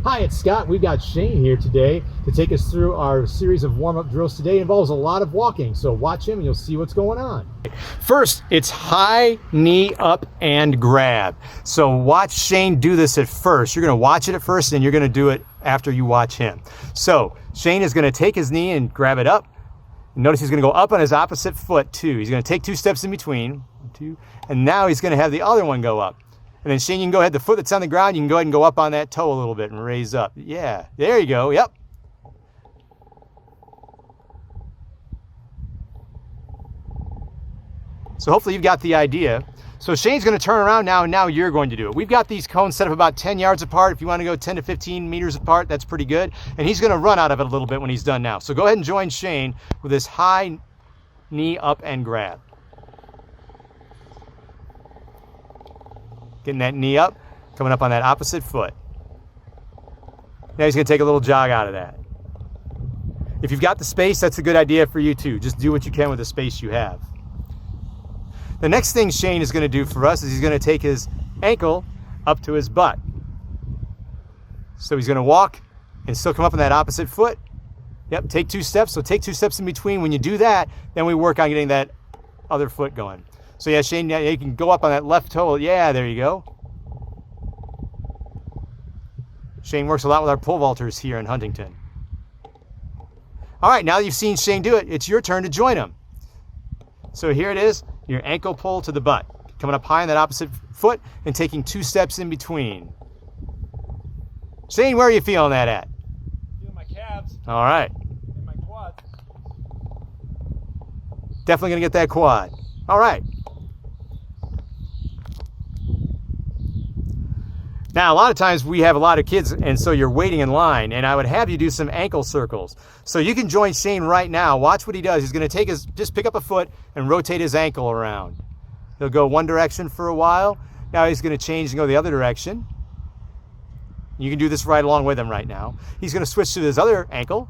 Hi, it's Scott. We've got Shane here today to take us through our series of warm-up drills. Today involves a lot of walking, so watch him and you'll see what's going on. First, it's high knee up and grab. So watch Shane do this at first. You're going to watch it at first and you're going to do it after you watch him. So Shane is going to take his knee and grab it up. Notice he's going to go up on his opposite foot too. He's going to take 2 steps in between, 2, and now he's going to have the other one go up. And then Shane, you can go ahead, the foot that's on the ground, you can go ahead and go up on that toe a little bit and raise up. Yeah, there you go, yep. So hopefully you've got the idea. So Shane's going to turn around now, and now you're going to do it. We've got these cones set up about 10 yards apart. If you want to go 10 to 15 meters apart, that's pretty good. And he's going to run out of it a little bit when he's done now. So go ahead and join Shane with this high knee up and grab. Getting that knee up, coming up on that opposite foot. Now he's going to take a little jog out of that. If you've got the space, that's a good idea for you too. Just do what you can with the space you have. The next thing Shane is going to do for us is he's going to take his ankle up to his butt. So he's going to walk and still come up on that opposite foot. Yep, take 2 steps. So take 2 steps in between. When you do that, then we work on getting that other foot going. So yeah, Shane, yeah, you can go up on that left toe. Yeah, there you go. Shane works a lot with our pole vaulters here in Huntington. All right, now that you've seen Shane do it, it's your turn to join him. So here it is, your ankle pull to the butt. Coming up high on that opposite foot and taking 2 steps in between. Shane, where are you feeling that at? Feeling my calves. All right. And my quads. Definitely going to get that quad. All right. Now, a lot of times we have a lot of kids, and so you're waiting in line, and I would have you do some ankle circles. So you can join Shane right now. Watch what he does. He's going to take just pick up a foot and rotate his ankle around. He'll go one direction for a while. Now he's going to change and go the other direction. You can do this right along with him right now. He's going to switch to his other ankle.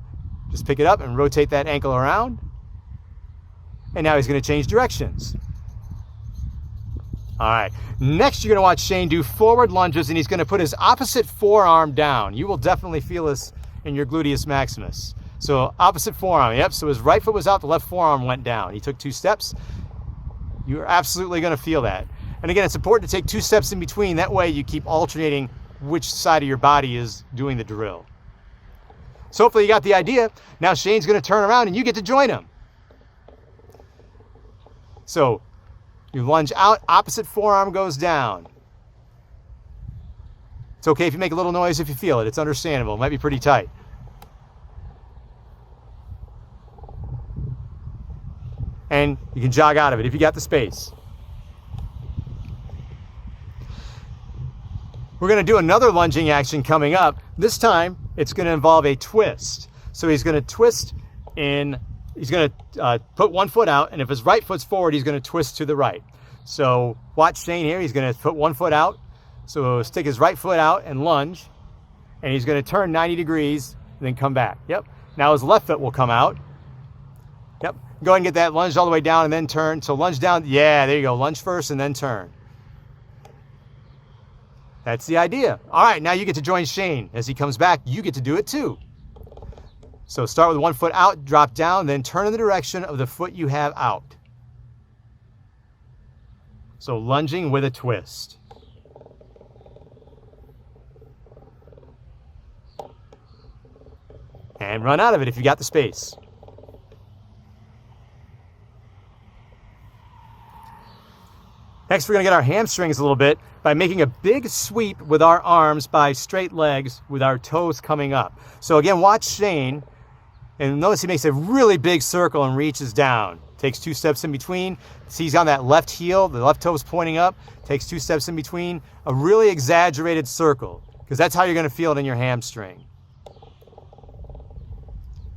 Just pick it up and rotate that ankle around. And now he's going to change directions. All right, next you're going to watch Shane do forward lunges, and he's going to put his opposite forearm down. You will definitely feel this in your gluteus maximus. So opposite forearm, yep, so his right foot was out, the left forearm went down. He took 2 steps. You're absolutely going to feel that. And again, it's important to take 2 steps in between. That way you keep alternating which side of your body is doing the drill. So hopefully you got the idea. Now Shane's going to turn around and you get to join him. So you lunge out, opposite forearm goes down. It's okay if you make a little noise if you feel it. It's understandable. It might be pretty tight. And you can jog out of it if you got the space. We're going to do another lunging action coming up. This time, it's going to involve a twist. So he's going to twist in. He's going to put one foot out, and if his right foot's forward, he's going to twist to the right. So watch Shane here. He's going to put one foot out. So stick his right foot out and lunge, and he's going to turn 90 degrees and then come back. Yep. Now his left foot will come out. Yep. Go ahead and get that lunge all the way down and then turn. So lunge down. Yeah, there you go. Lunge first and then turn. That's the idea. All right, now you get to join Shane. As he comes back, you get to do it too. So start with one foot out, drop down, then turn in the direction of the foot you have out. So lunging with a twist. And run out of it if you got the space. Next, we're going to get our hamstrings a little bit by making a big sweep with our arms by straight legs with our toes coming up. So again, watch Shane. And notice he makes a really big circle and reaches down. Takes 2 steps in between. Sees on that left heel, the left toe is pointing up. Takes 2 steps in between. A really exaggerated circle, because that's how you're going to feel it in your hamstring.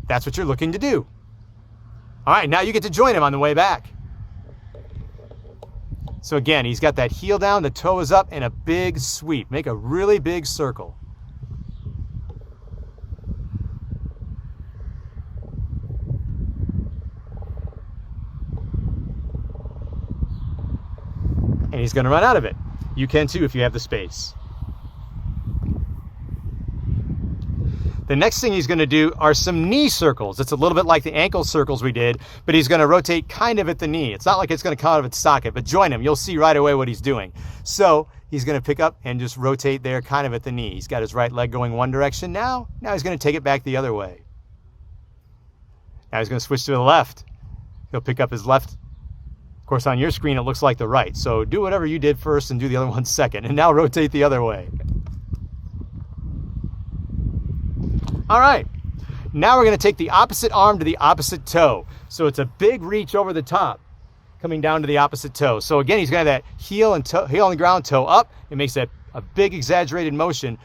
That's what you're looking to do. All right, now you get to join him on the way back. So again, he's got that heel down, the toe is up, and a big sweep. Make a really big circle. And he's going to run out of it. You can too if you have the space. The next thing he's going to do are some knee circles. It's a little bit like the ankle circles we did, but he's going to rotate kind of at the knee. It's not like it's going to come out of its socket, but join him. You'll see right away what he's doing. So he's going to pick up and just rotate there kind of at the knee. He's got his right leg going one direction now. Now he's going to take it back the other way. Now he's going to switch to the left. He'll pick up his left. Of course, on your screen, it looks like the right. So do whatever you did first and do the other one second. And now rotate the other way. All right. Now we're going to take the opposite arm to the opposite toe. So it's a big reach over the top, coming down to the opposite toe. So again, he's going to have that heel on the ground, toe up. It makes a big exaggerated motion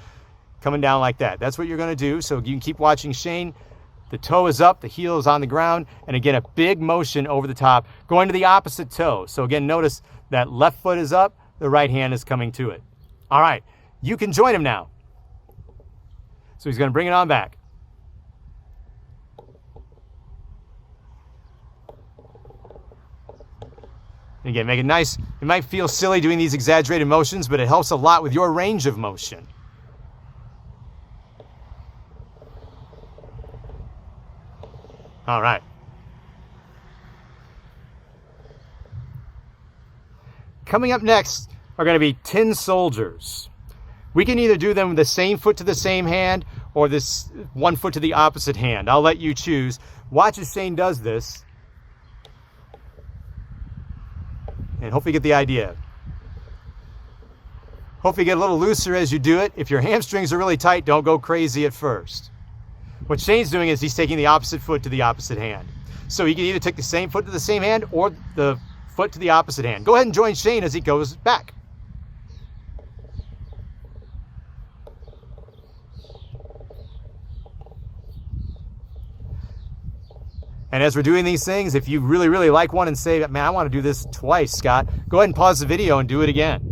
coming down like that. That's what you're going to do. So you can keep watching Shane. The toe is up, the heel is on the ground, and again, a big motion over the top, going to the opposite toe. So again, notice that left foot is up, the right hand is coming to it. All right, you can join him now. So he's going to bring it on back. Again, make it nice. It might feel silly doing these exaggerated motions, but it helps a lot with your range of motion. All right. Coming up next are going to be tin soldiers. We can either do them with the same foot to the same hand or this one foot to the opposite hand. I'll let you choose. Watch as Shane does this. And hopefully you get the idea. Hopefully you get a little looser as you do it. If your hamstrings are really tight, don't go crazy at first. What Shane's doing is he's taking the opposite foot to the opposite hand. So he can either take the same foot to the same hand or the foot to the opposite hand. Go ahead and join Shane as he goes back. And as we're doing these things, if you really, really like one and say, man, I want to do this twice, Scott, go ahead and pause the video and do it again.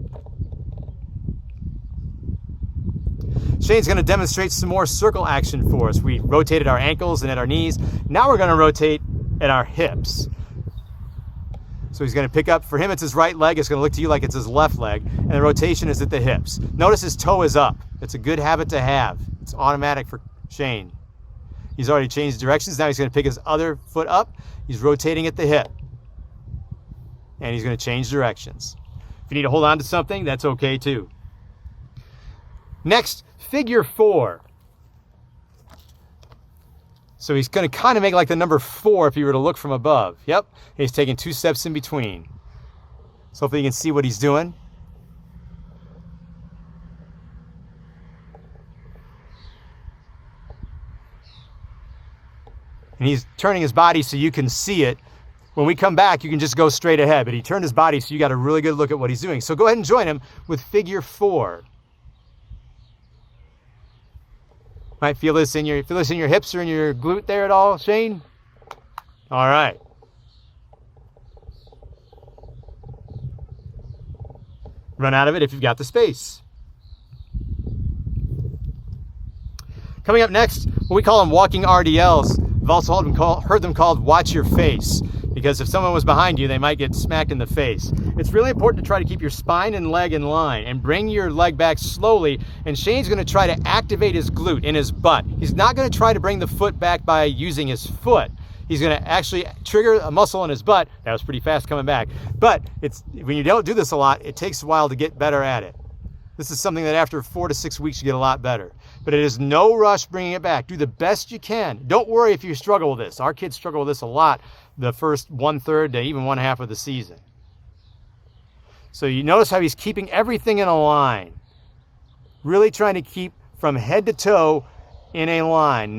Shane's going to demonstrate some more circle action for us. We rotated our ankles and at our knees. Now we're going to rotate at our hips. So he's going to pick up, for him it's his right leg. It's going to look to you like it's his left leg. And the rotation is at the hips. Notice his toe is up. It's a good habit to have. It's automatic for Shane. He's already changed directions. Now he's going to pick his other foot up. He's rotating at the hip. And he's going to change directions. If you need to hold on to something, that's okay too. Next, figure 4. So he's going to kind of make like the number 4 if you were to look from above. Yep. He's taking 2 steps in between. So hopefully you can see what he's doing. And he's turning his body so you can see it. When we come back, you can just go straight ahead. But he turned his body so you got a really good look at what he's doing. So go ahead and join him with figure 4. Might feel this in your hips or in your glute there at all, Shane? All right. Run out of it if you've got the space. Coming up next, what we call them walking RDLs. We've also heard them called watch your face, because if someone was behind you, they might get smacked in the face. It's really important to try to keep your spine and leg in line and bring your leg back slowly. And Shane's going to try to activate his glute in his butt. He's not going to try to bring the foot back by using his foot. He's going to actually trigger a muscle in his butt. That was pretty fast coming back. But when you don't do this a lot, it takes a while to get better at it. This is something that after 4 to 6 weeks, you get a lot better. But it is no rush bringing it back. Do the best you can. Don't worry if you struggle with this. Our kids struggle with this a lot the first 1/3 to even 1/2 of the season. So you notice how he's keeping everything in a line. Really trying to keep from head to toe in a line.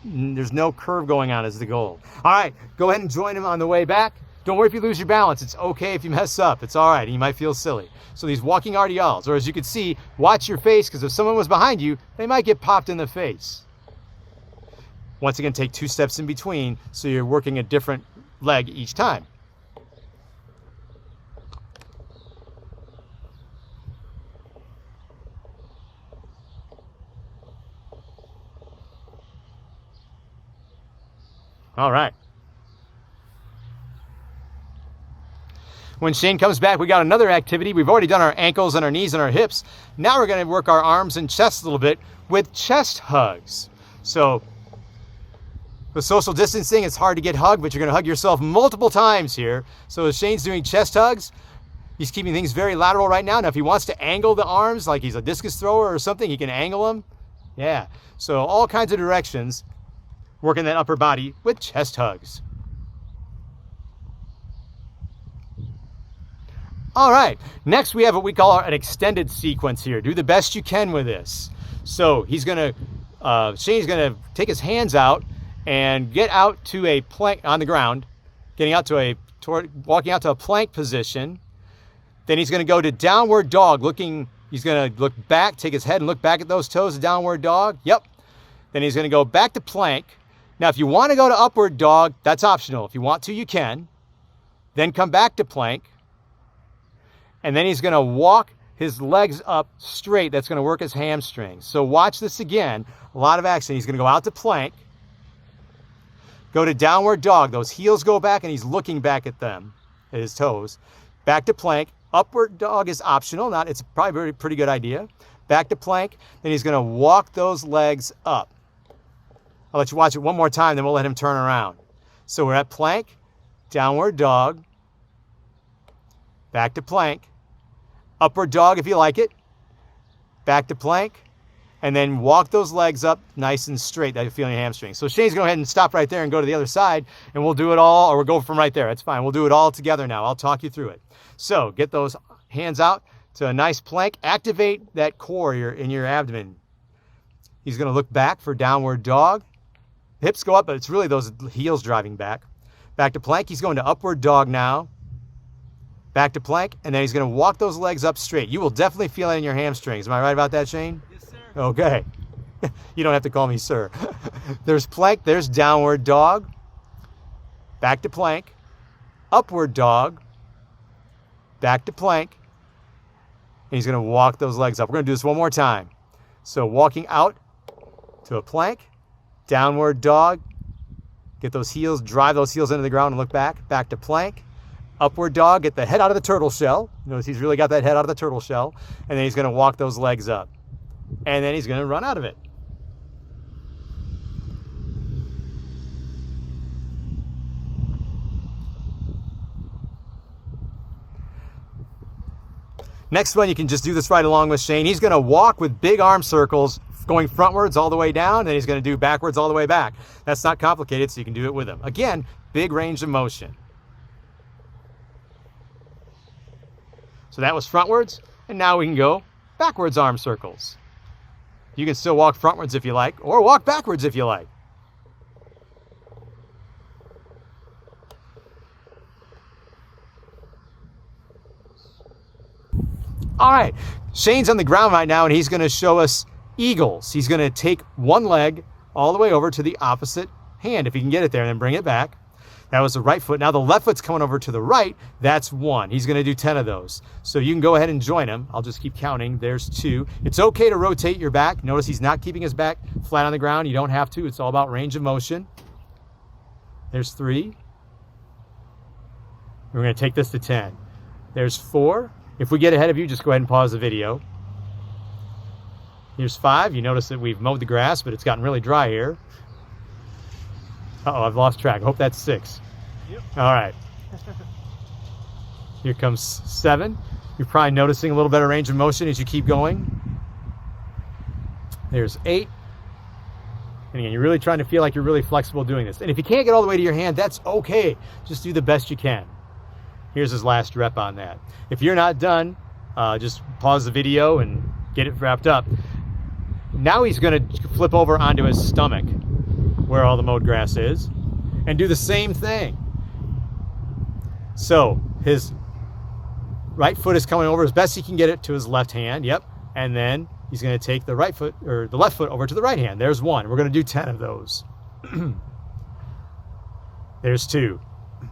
There's no curve going on is the goal. All right, go ahead and join him on the way back. Don't worry if you lose your balance. It's okay if you mess up. It's all right. You might feel silly. So these walking RDLs, or as you can see, watch your face, because if someone was behind you, they might get popped in the face. Once again, take 2 steps in between, so you're working a different leg each time. All right. When Shane comes back, we got another activity. We've already done our ankles and our knees and our hips. Now we're going to work our arms and chest a little bit with chest hugs. So with social distancing, it's hard to get hugged, but you're going to hug yourself multiple times here. So as Shane's doing chest hugs, he's keeping things very lateral right now. Now, if he wants to angle the arms, like he's a discus thrower or something, he can angle them. Yeah. So all kinds of directions, working that upper body with chest hugs. All right. Next, we have what we call an extended sequence here. Do the best you can with this. So he's going to, Shane's going to take his hands out and get out to a plank on the ground, walking out to a plank position. Then he's going to go to downward dog, he's going to look back, take his head and look back at those toes, downward dog. Yep. Then he's going to go back to plank. Now, if you want to go to upward dog, that's optional. If you want to, you can. Then come back to plank. And then he's going to walk his legs up straight. That's going to work his hamstrings. So watch this again. A lot of action. He's going to go out to plank. Go to downward dog. Those heels go back and he's looking back at them, at his toes. Back to plank. Upward dog is optional. It's probably a pretty good idea. Back to plank. Then he's going to walk those legs up. I'll let you watch it one more time, then we'll let him turn around. So we're at plank, downward dog, back to plank, upward dog if you like it, back to plank, and then walk those legs up nice and straight. That you feel in your hamstrings. So Shane's going to go ahead and stop right there and go to the other side, and we'll do it all, or we'll go from right there. That's fine. We'll do it all together now. I'll talk you through it. So get those hands out to a nice plank. Activate that core in your abdomen. He's going to look back for downward dog. Hips go up, but it's really those heels driving back. Back to plank. He's going to upward dog now. Back to plank, and then he's going to walk those legs up straight. You will definitely feel it in your hamstrings. Am I right about that, Shane? Yes, sir. Okay. You don't have to call me sir. There's plank. There's downward dog. Back to plank. Upward dog. Back to plank. And he's going to walk those legs up. We're going to do this one more time. So walking out to a plank. Downward dog. Get those heels, drive those heels into the ground and look back. Back to plank. Upward dog, get the head out of the turtle shell. Notice he's really got that head out of the turtle shell. And then he's going to walk those legs up. And then he's going to run out of it. Next one, you can just do this right along with Shane. He's going to walk with big arm circles, going frontwards all the way down, and he's going to do backwards all the way back. That's not complicated, so you can do it with him. Again, big range of motion. So that was frontwards, and now we can go backwards arm circles. You can still walk frontwards if you like, or walk backwards if you like. All right, Shane's on the ground right now, and he's going to show us eagles. He's going to take one leg all the way over to the opposite hand, if he can get it there, and then bring it back. That was the right foot. Now the left foot's coming over to the right. That's one. He's going to do 10 of those. So you can go ahead and join him. I'll just keep counting. There's 2. It's okay to rotate your back. Notice he's not keeping his back flat on the ground. You don't have to. It's all about range of motion. There's 3. We're going to take this to 10. There's 4. If we get ahead of you, just go ahead and pause the video. Here's 5. You notice that we've mowed the grass, but it's gotten really dry here. Uh-oh, I've lost track. I hope that's 6. Yep. All right. Here comes 7. You're probably noticing a little better range of motion as you keep going. There's 8. And again, you're really trying to feel like you're really flexible doing this. And if you can't get all the way to your hand, that's okay. Just do the best you can. Here's his last rep on that. If you're not done, just pause the video and get it wrapped up. Now he's going to flip over onto his stomach, where all the mowed grass is, and do the same thing. So his right foot is coming over as best he can get it to his left hand. Yep. And then he's going to take the right foot, or the left foot, over to the right hand. There's 1. We're going to do 10 of those. There's 2.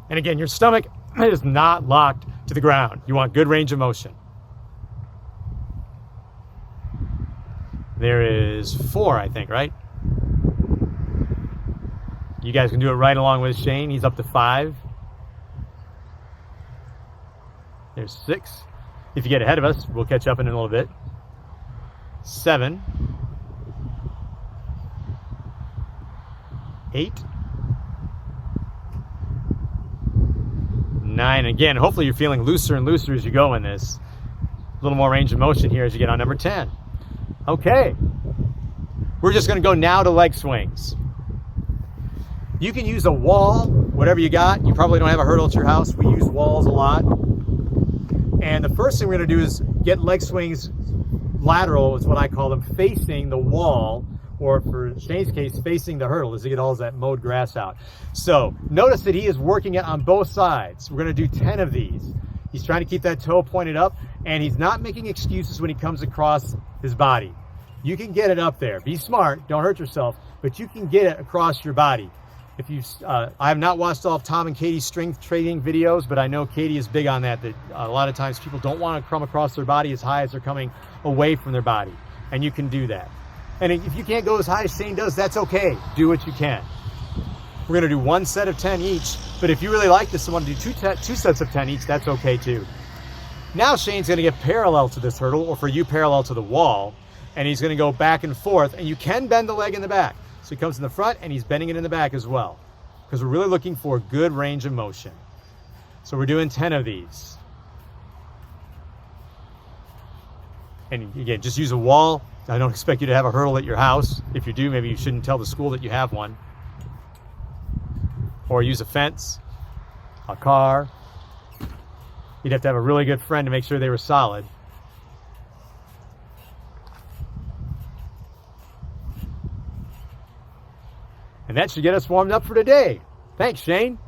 And again, your stomach is not locked to the ground. You want good range of motion. There is 4, I think, right? You guys can do it right along with Shane. He's up to 5. There's 6. If you get ahead of us, we'll catch up in a little bit. 7. 8, 9. Again, hopefully you're feeling looser and looser as you go in this. A little more range of motion here as you get on number 10. Okay. We're just going to go now to leg swings. You can use a wall, whatever you got. You probably don't have a hurdle at your house. We use walls a lot. And the first thing we're going to do is get leg swings lateral, is what I call them, facing the wall, or for Shane's case, facing the hurdle as he gets all that mowed grass out. So notice that he is working it on both sides. We're going to do 10 of these. He's trying to keep that toe pointed up, and he's not making excuses when he comes across his body. You can get it up there. Be smart, don't hurt yourself, but you can get it across your body. If you, I have not watched all of Tom and Katie's strength training videos, but I know Katie is big on that, that a lot of times people don't want to come across their body as high as they're coming away from their body, and you can do that. And if you can't go as high as Shane does, that's okay. Do what you can. We're going to do 1 set of 10 each, but if you really like this and want to do two sets of 10 each, that's okay too. Now Shane's going to get parallel to this hurdle, or for you, parallel to the wall, and he's going to go back and forth, and you can bend the leg in the back. So he comes in the front and he's bending it in the back as well, because we're really looking for good range of motion. So we're doing 10 of these. And again, just use a wall. I don't expect you to have a hurdle at your house. If you do, maybe you shouldn't tell the school that you have one. Or use a fence, a car. You'd have to have a really good friend to make sure they were solid. And that should get us warmed up for today. Thanks, Shane.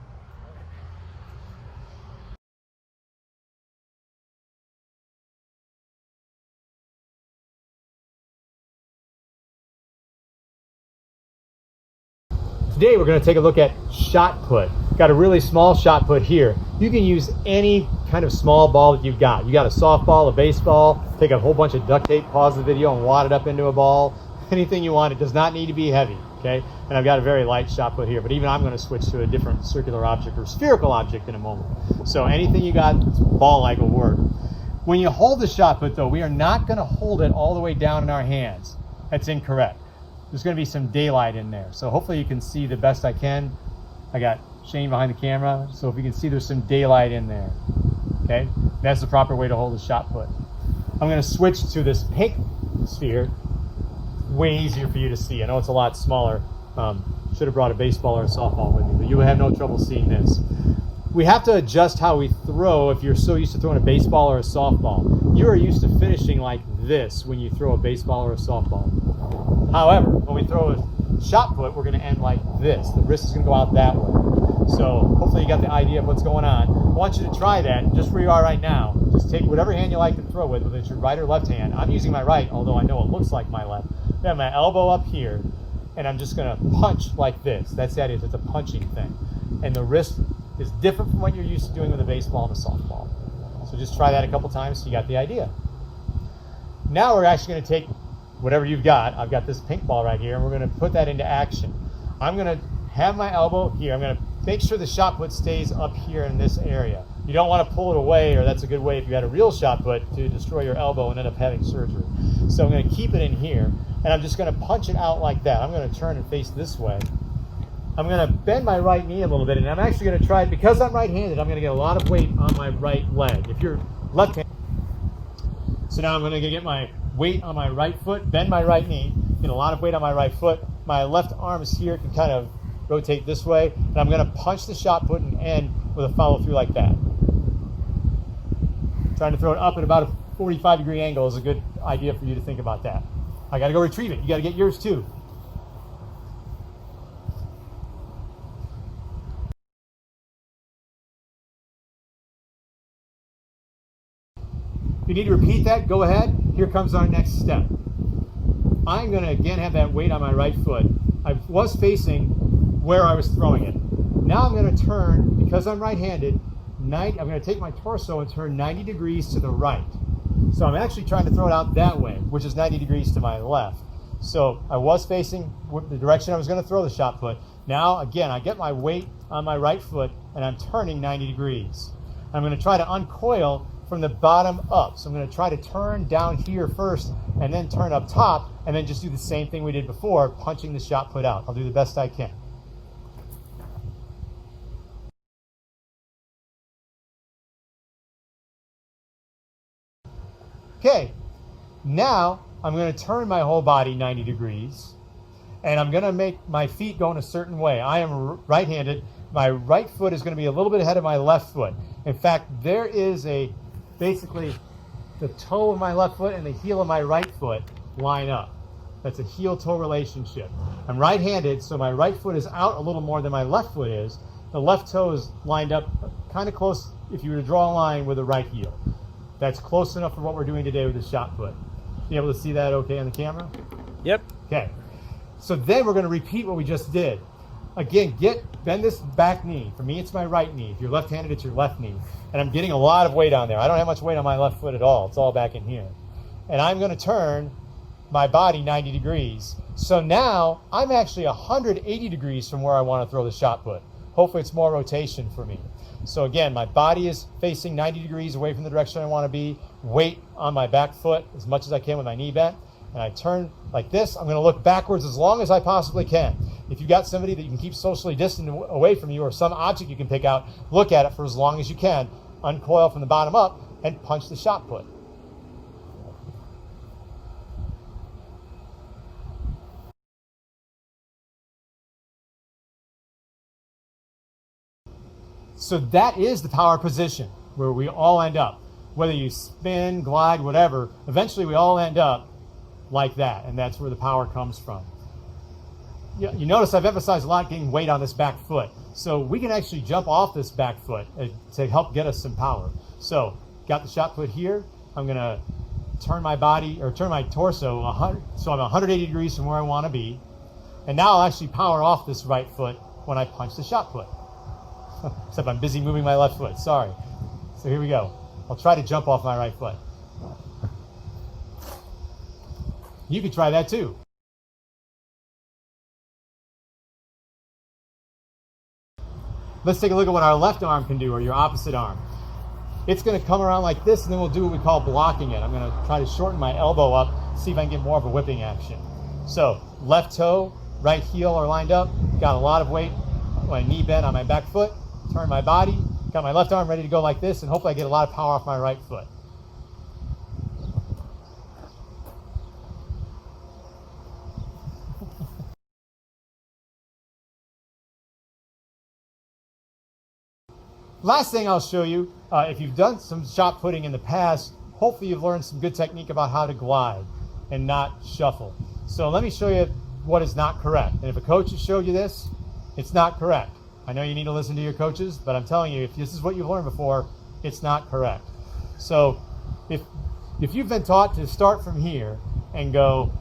Today we're going to take a look at shot put. Got a really small shot put here. You can use any kind of small ball that you've got. You got a softball, a baseball, take a whole bunch of duct tape, pause the video and wad it up into a ball. Anything you want. It does not need to be heavy, okay? And I've got a very light shot put here, but even I'm going to switch to a different circular object or spherical object in a moment. So anything you got, ball-like will work. When you hold the shot put though, we are not going to hold it all the way down in our hands. That's incorrect. There's going to be some daylight in there. So hopefully you can see the best I can. I got Shane behind the camera, so if you can see, there's some daylight in there. Okay? That's the proper way to hold the shot put. I'm going to switch to this pink sphere. Way easier for you to see. I know it's a lot smaller. Should have brought a baseball or a softball with me, but you would have no trouble seeing this. We have to adjust how we throw if you're so used to throwing a baseball or a softball. You are used to finishing like this when you throw a baseball or a softball. However, when we throw a shot put, we're going to end like this. The wrist is going to go out that way. So hopefully you got the idea of what's going on. I want you to try that just where you are right now. Just take whatever hand you like to throw with, whether it's your right or left hand. I'm using my right, although I know it looks like my left. I have my elbow up here, and I'm just going to punch like this. That's the idea. It's a punching thing. And the wrist is different from what you're used to doing with a baseball and a softball. So just try that a couple times so you got the idea. Now we're actually going to take whatever you've got. I've got this pink ball right here, and we're going to put that into action. I'm going to have my elbow here. I'm going to make sure the shot put stays up here in this area. You don't want to pull it away, or that's a good way if you had a real shot put to destroy your elbow and end up having surgery. So I'm going to keep it in here, and I'm just going to punch it out like that. I'm going to turn and face this way. I'm going to bend my right knee a little bit, and I'm actually going to try it. Because I'm right-handed, I'm going to get a lot of weight on my right leg. If you're left-handed, so now I'm going to get my weight on my right foot, bend my right knee, get a lot of weight on my right foot. My left arm is here, can kind of rotate this way, and I'm going to punch the shot put and end with a follow-through like that. Trying to throw it up at about a 45-degree angle is a good idea for you to think about that. I got to go retrieve it. You got to get yours too. If you need to repeat that, go ahead. Here comes our next step. I'm going to again have that weight on my right foot. I was facing where I was throwing it. Now I'm going to turn, because I'm right-handed, I'm going to take my torso and turn 90 degrees to the right. So I'm actually trying to throw it out that way, which is 90 degrees to my left. So I was facing the direction I was going to throw the shot put. Now, again, I get my weight on my right foot, and I'm turning 90 degrees. I'm going to try to uncoil from the bottom up. So I'm going to try to turn down here first, and then turn up top, and then just do the same thing we did before, punching the shot put out. I'll do the best I can. Okay, now I'm going to turn my whole body 90 degrees, and I'm going to make my feet go in a certain way. I am right-handed. My right foot is going to be a little bit ahead of my left foot. In fact, there is basically the toe of my left foot and the heel of my right foot line up. That's a heel-toe relationship. I'm right-handed, so my right foot is out a little more than my left foot is. The left toe is lined up kind of close if you were to draw a line with the right heel. That's close enough for what we're doing today with the shot put. You able to see that okay on the camera? Yep. Okay. So then we're going to repeat what we just did. Again, bend this back knee. For me, it's my right knee. If you're left-handed, it's your left knee. And I'm getting a lot of weight on there. I don't have much weight on my left foot at all. It's all back in here. And I'm going to turn my body 90 degrees. So now I'm actually 180 degrees from where I want to throw the shot put. Hopefully it's more rotation for me. So again, my body is facing 90 degrees away from the direction I want to be. Weight on my back foot as much as I can with my knee bent. And I turn like this. I'm going to look backwards as long as I possibly can. If you've got somebody that you can keep socially distant away from you, or some object you can pick out, look at it for as long as you can. Uncoil from the bottom up and punch the shot put. So that is the power position where we all end up. Whether you spin, glide, whatever, eventually we all end up like that, and that's where the power comes from. You notice I've emphasized a lot getting weight on this back foot. So we can actually jump off this back foot to help get us some power. So got the shot put here. I'm going to turn my body, or turn my torso 100, so I'm 180 degrees from where I want to be. And now I'll actually power off this right foot when I punch the shot put. Except I'm busy moving my left foot, sorry. So here we go. I'll try to jump off my right foot. You can try that too. Let's take a look at what our left arm can do, or your opposite arm. It's going to come around like this, and then we'll do what we call blocking it. I'm going to try to shorten my elbow up, see if I can get more of a whipping action. So left toe, right heel are lined up, got a lot of weight, my knee bent on my back foot, turn my body, got my left arm ready to go like this, and hopefully I get a lot of power off my right foot. Last thing I'll show you, if you've done some shot putting in the past, hopefully you've learned some good technique about how to glide and not shuffle. So let me show you what is not correct. And if a coach has showed you this, it's not correct. I know you need to listen to your coaches, but I'm telling you, if this is what you've learned before, it's not correct. So if you've been taught to start from here and go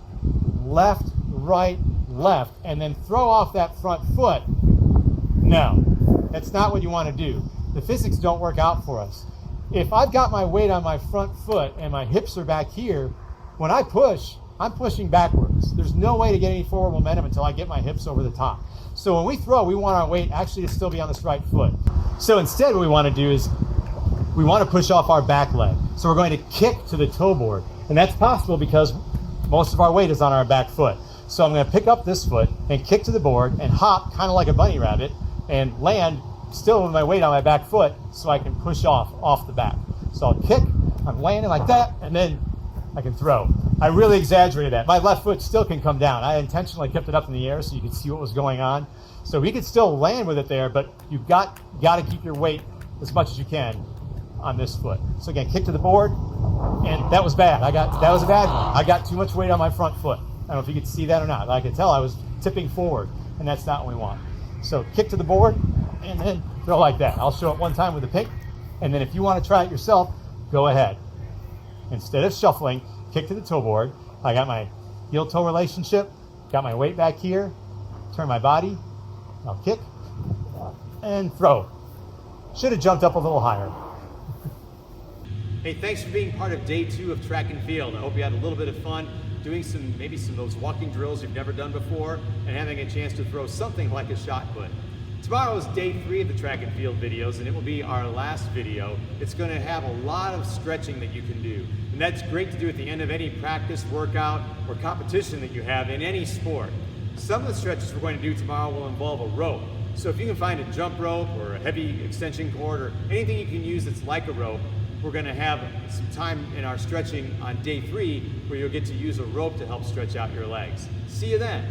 left, right, left, and then throw off that front foot, no, that's not what you want to do. The physics don't work out for us. If I've got my weight on my front foot and my hips are back here, when I push, I'm pushing backwards. There's no way to get any forward momentum until I get my hips over the top. So when we throw, we want our weight actually to still be on this right foot. So instead what we want to do is we want to push off our back leg. So we're going to kick to the toe board. And that's possible because most of our weight is on our back foot. So I'm going to pick up this foot and kick to the board and hop kind of like a bunny rabbit and land still with my weight on my back foot so I can push off the back. So I'll kick, I'm landing like that, and then I can throw. I really exaggerated that. My left foot still can come down. I intentionally kept it up in the air so you could see what was going on. So we could still land with it there, but you've got to keep your weight as much as you can on this foot. So again, kick to the board, and that was bad. That was a bad one. I got too much weight on my front foot. I don't know if you could see that or not. I could tell I was tipping forward, and that's not what we want. So kick to the board, and then throw like that. I'll show it one time with the pick, and then if you want to try it yourself, go ahead. Instead of shuffling, kick to the toe board. I got my heel-toe relationship, got my weight back here, turn my body, I'll kick, and throw. Should have jumped up a little higher. Hey, thanks for being part of day 2 of track and field. I hope you had a little bit of fun doing maybe some of those walking drills you've never done before and having a chance to throw something like a shot put. Tomorrow is day 3 of the track and field videos, and it will be our last video. It's going to have a lot of stretching that you can do, and that's great to do at the end of any practice, workout, or competition that you have in any sport. Some of the stretches we're going to do tomorrow will involve a rope. So if you can find a jump rope or a heavy extension cord or anything you can use that's like a rope, we're going to have some time in our stretching on day 3 where you'll get to use a rope to help stretch out your legs. See you then.